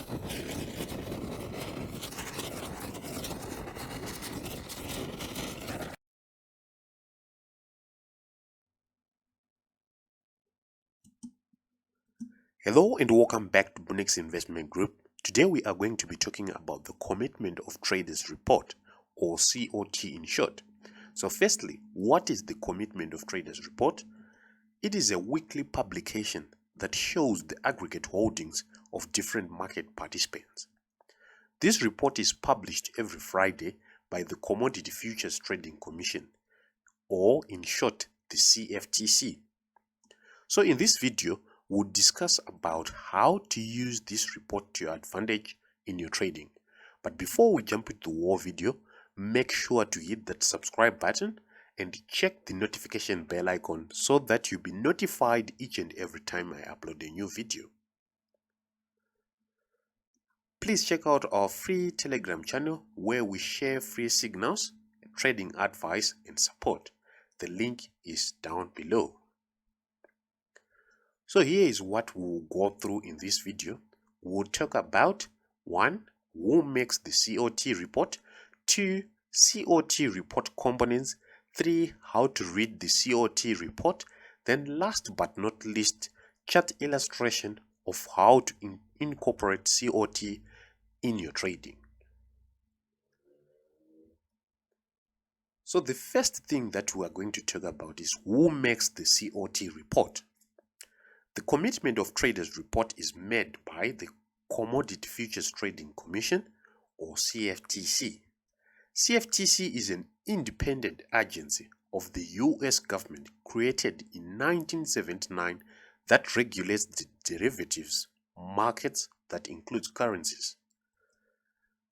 Hello and welcome back to Bunnex Investment Group. Today we are going to be talking about the Commitment of Traders Report, or COT in short. So firstly, what is the Commitment of Traders Report? It is a weekly publication that shows the aggregate holdings of different market participants. This report is published every Friday by the Commodity Futures Trading Commission, or in short, the CFTC. So in this video, we'll discuss about how to use this report to your advantage in your trading. But before we jump into the whole video, make sure to hit that subscribe button and check the notification bell icon so that you'll be notified each and every time I upload a new video. Please check out our free Telegram channel where we share free signals, trading advice and support. The link is down below. So here is what we'll go through in this video. We'll talk about 1. Who makes the COT report, 2. COT report components, 3. How to read the COT report, then last but not least, chart illustration of how to incorporate COT in your trading. So the first thing that we are going to talk about is who makes the COT report. The Commitment of Traders Report is made by the Commodity Futures Trading Commission, or CFTC. CFTC is an independent agency of the US government created in 1979 that regulates the derivatives markets that includes currencies.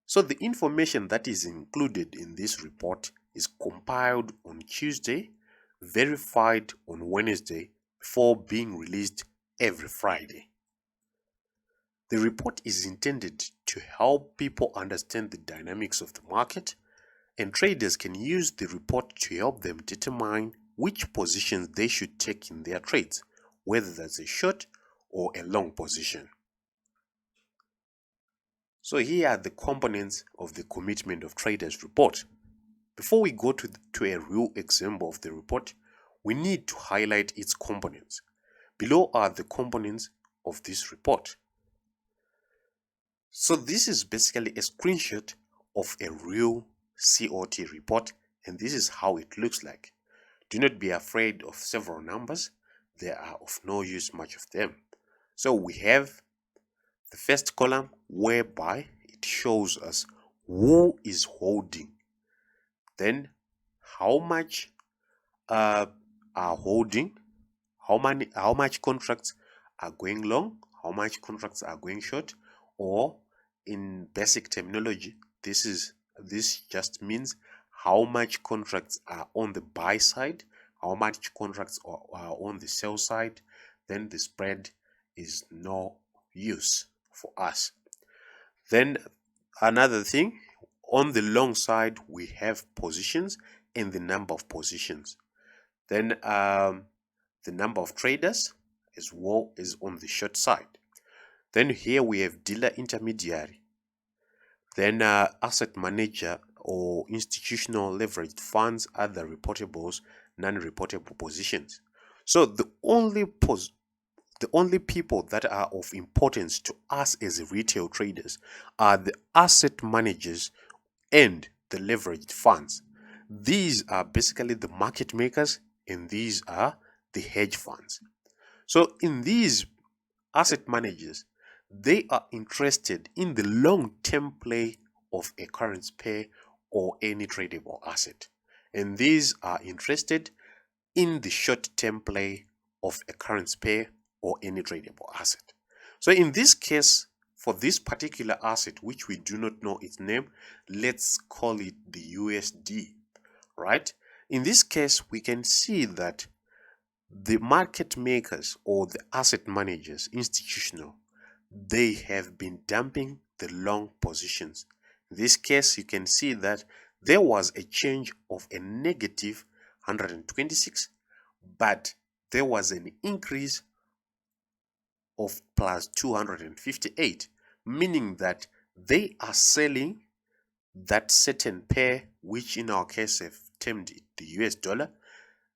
So the information that is included in this report is compiled on Tuesday, verified on Wednesday, before being released every Friday. The report is intended to help people understand the dynamics of the market, and traders can use the report to help them determine which positions they should take in their trades, whether that's a short or a long position. So here are the components of the Commitment of Traders report. Before we go to a real example of the report, we need to highlight its components. Below are the components of this report. So this is basically a screenshot of a real COT report, and this is how it looks like. Do not be afraid of several numbers. They are of no use, much of them. So we have the first column whereby it shows us who is holding, then how much are holding, how much contracts are going long, how much contracts are going short, or in basic terminology, this just means how much contracts are on the buy side, how much contracts are on the sell side. Then the spread is no use for us. Then another thing, on the long side we have positions and the number of positions. Then the number of traders as well is on the short side. Then here we have dealer intermediary, then asset manager or institutional leveraged funds, other reportables, non-reportable positions. So the only people that are of importance to us as retail traders are the asset managers and the leveraged funds. These are basically the market makers, and these are the hedge funds. So in these asset managers, they are interested in the long-term play of a currency pair or any tradable asset, and these are interested in the short-term play of a currency pair or any tradable asset. So in this case, for this particular asset, which we do not know its name, let's call it the USD, right? In this case, we can see that the market makers or the asset managers, institutional, they have been dumping the long positions. In this case, you can see that there was a change of a negative 126, but there was an increase of plus 258, meaning that they are selling that certain pair, which in our case have termed it the US dollar.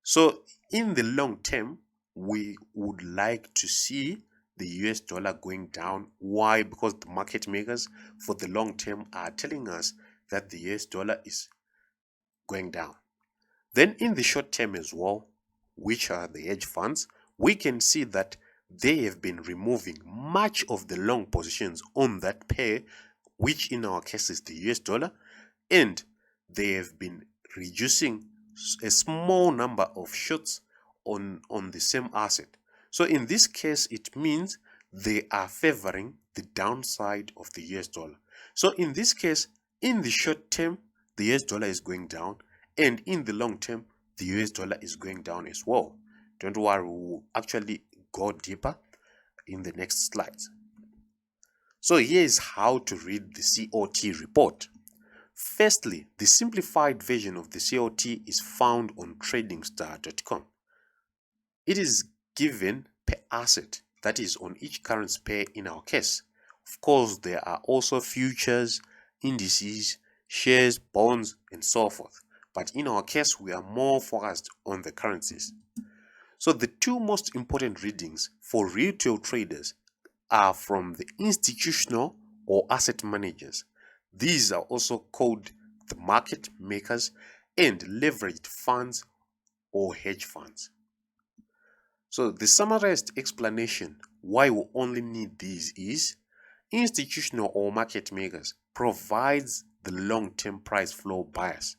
So in the long term, we would like to see the US dollar going down. Why? Because the market makers for the long term are telling us that the US dollar is going down. Then in the short term as well, which are the hedge funds, we can see that they have been removing much of the long positions on that pair, which in our case is the US dollar, and they have been reducing a small number of shorts on the same asset. So in this case, it means they are favoring the downside of the US dollar. So in this case, in the short term, the US dollar is going down, and in the long term, the US dollar is going down as well. Don't worry, we'll actually go deeper in the next slides. So here is how to read the COT report. Firstly, the simplified version of the COT is found on tradingstar.com. It is given per asset, that is on each currency pair in our case. Of course, there are also futures, indices, shares, bonds, and so forth. But in our case, we are more focused on the currencies. So the two most important readings for retail traders are from the institutional or asset managers. These are also called the market makers and leveraged funds or hedge funds. So the summarized explanation why we only need these is institutional or market makers provides the long-term price flow bias,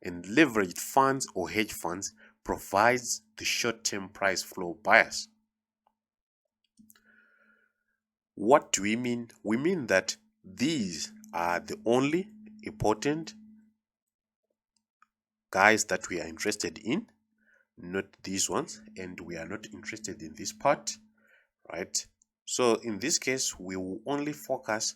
and leveraged funds or hedge funds provides the short-term price flow bias. What do we mean? We mean that these are the only important guys that we are interested in, not these ones, and we are not interested in this part, right? So in this case, we will only focus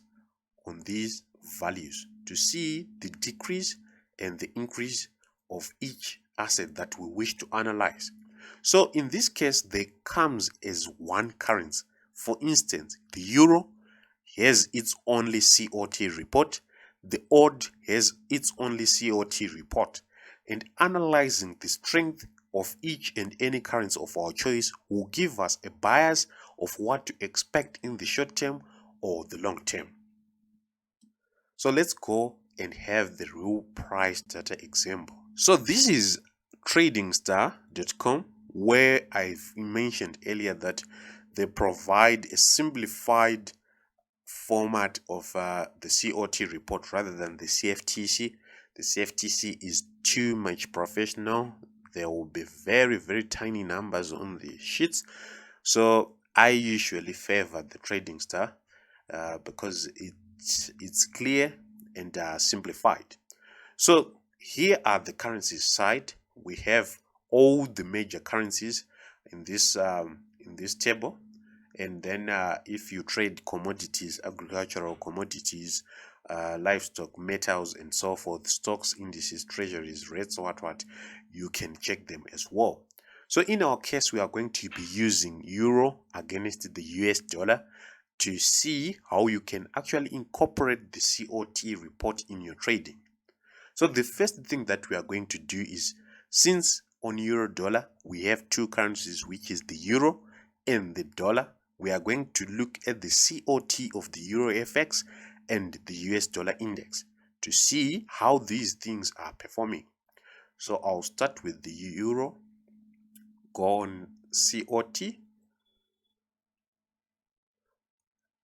on these values to see the decrease and the increase of each asset that we wish to analyze. So in this case, they comes as one currency. For instance, the euro has its only COT report, the odd has its only COT report, and analyzing the strength of each and any currency of our choice will give us a bias of what to expect in the short term or the long term. So let's go and have the real price data example. So this is tradingstar.com, where I've mentioned earlier that they provide a simplified format of the COT report rather than the CFTC. The CFTC is too much professional. There will be very, very tiny numbers on the sheets. So I usually favor the TradingStar because it's clear and simplified. So here are the currencies side. We have all the major currencies in this table. And then if you trade commodities, agricultural commodities, livestock, metals, and so forth, stocks, indices, treasuries, rates, what, you can check them as well. So in our case, we are going to be using euro against the US dollar to see how you can actually incorporate the COT report in your trading. So the first thing that we are going to do is, since on euro dollar, we have two currencies, which is the euro and the dollar, we are going to look at the COT of the Euro FX and the US dollar index to see how these things are performing. So I'll start with the euro, go on COT.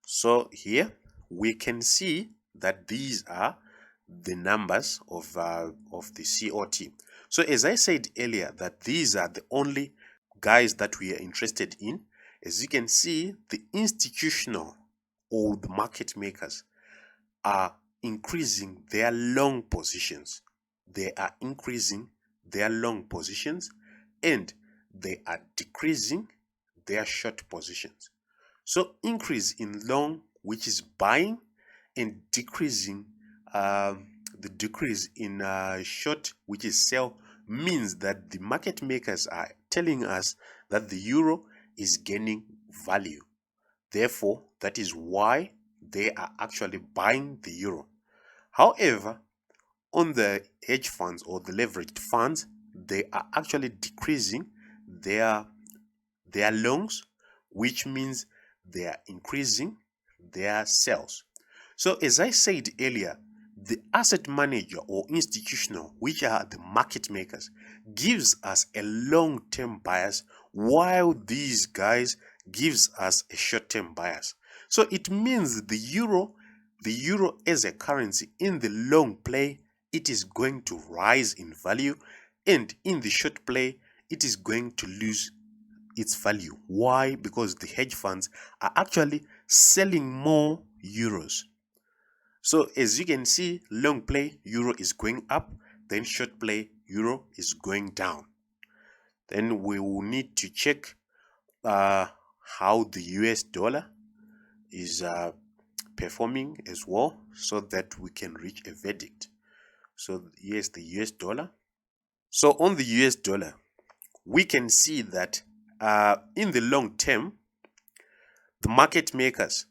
So here we can see that these are the numbers of the COT. So as I said earlier, that these are the only guys that we are interested in. As you can see, the institutional or the market makers are increasing their long positions. They are increasing their long positions and they are decreasing their short positions. So increase in long, which is buying, and decreasing the decrease in short, which is sell, means that the market makers are telling us that the euro is gaining value. Therefore, that is why they are actually buying the euro. However, on the hedge funds or the leveraged funds, they are actually decreasing their longs, which means they are increasing their sales. So as I said earlier, the asset manager or institutional, which are the market makers, gives us a long-term bias, while these guys gives us a short-term bias. So it means the euro as a currency in the long play, it is going to rise in value, and in the short play, it is going to lose its value. Why? Because the hedge funds are actually selling more euros. So as you can see, long play euro is going up, then short play euro is going down. Then we will need to check how the US dollar is performing as well, so that we can reach a verdict. So here's the US dollar. So on the US dollar, we can see that in the long term, the market makers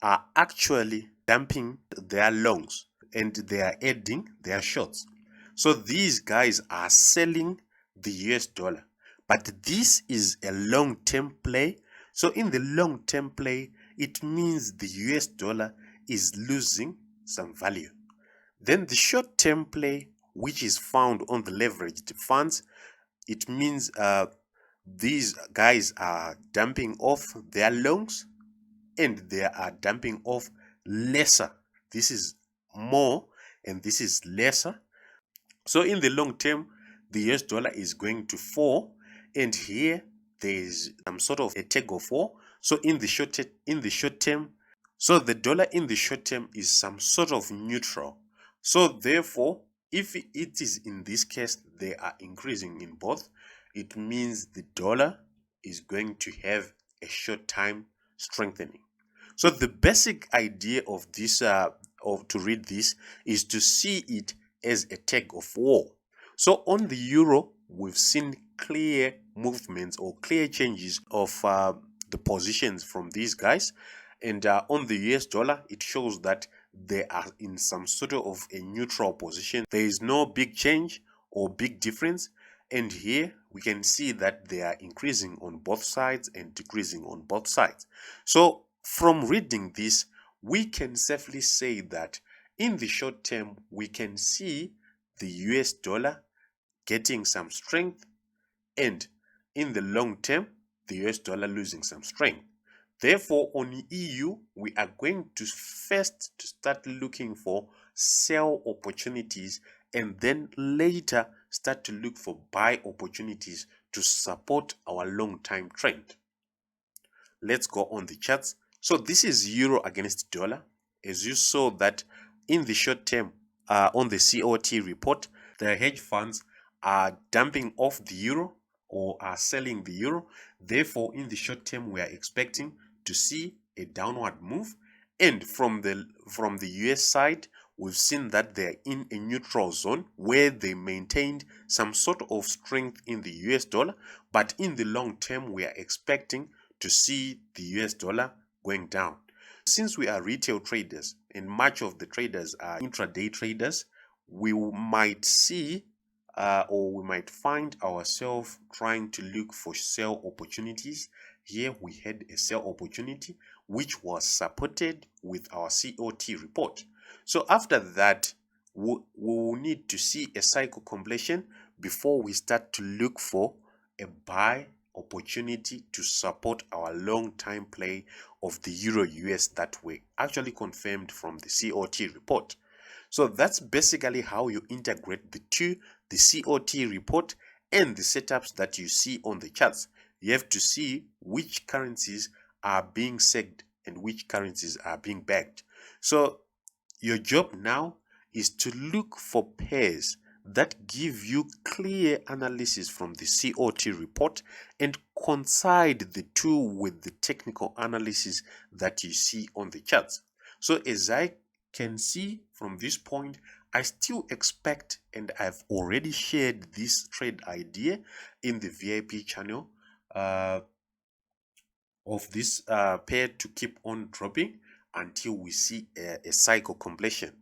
are actually dumping their longs and they are adding their shorts. So these guys are selling the US dollar. But this is a long-term play. So in the long-term play, it means the US dollar is losing some value. Then the short-term play, which is found on the leveraged funds, it means these guys are dumping off their longs and they are dumping off lesser. This is more and this is lesser. So in the long term, the US dollar is going to fall, and here there is some sort of a tug of war. So in the short term, so the dollar in the short term is some sort of neutral. So therefore, if it is in this case they are increasing in both, it means the dollar is going to have a short time strengthening. So the basic idea of this, to read this, is to see it as a tug of war. So on the euro, we've seen clear movements or clear changes of the positions from these guys, and on the US dollar, it shows that they are in some sort of a neutral position. There is no big change or big difference, and here we can see that they are increasing on both sides and decreasing on both sides. So from reading this, we can safely say that in the short term, we can see the US dollar getting some strength, and in the long term, the US dollar losing some strength. Therefore, on EU, we are going to first start looking for sell opportunities, and then later start to look for buy opportunities to support our long-term trend. Let's go on the charts. So this is euro against dollar. As you saw that in the short term, on the COT report, the hedge funds are dumping off the euro or are selling the euro. Therefore, in the short term, we are expecting to see a downward move. And from the US side, we've seen that they're in a neutral zone where they maintained some sort of strength in the US dollar. But in the long term, we are expecting to see the US dollar going down. Since we are retail traders and much of the traders are intraday traders, we might see or we might find ourselves trying to look for sell opportunities. Here we had a sell opportunity which was supported with our COT report. So after that, we will need to see a cycle completion before we start to look for a buy opportunity to support our long-time play of the Euro US that we actually confirmed from the COT report. So that's basically how you integrate the two, the COT report and the setups that you see on the charts. You have to see which currencies are being segged and which currencies are being backed. So your job now is to look for pairs that give you clear analysis from the COT report and coincide the two with the technical analysis that you see on the charts. So as I can see from this point, I still expect, and I've already shared this trade idea in the VIP channel of this pair to keep on dropping. until we see a cycle completion.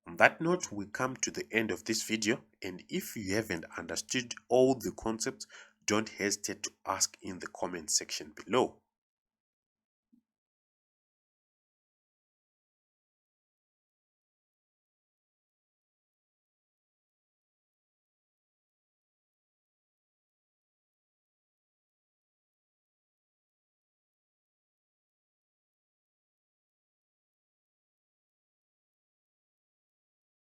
On that note, we come to the end of this video, and if you haven't understood all the concepts, don't hesitate to ask in the comment section below.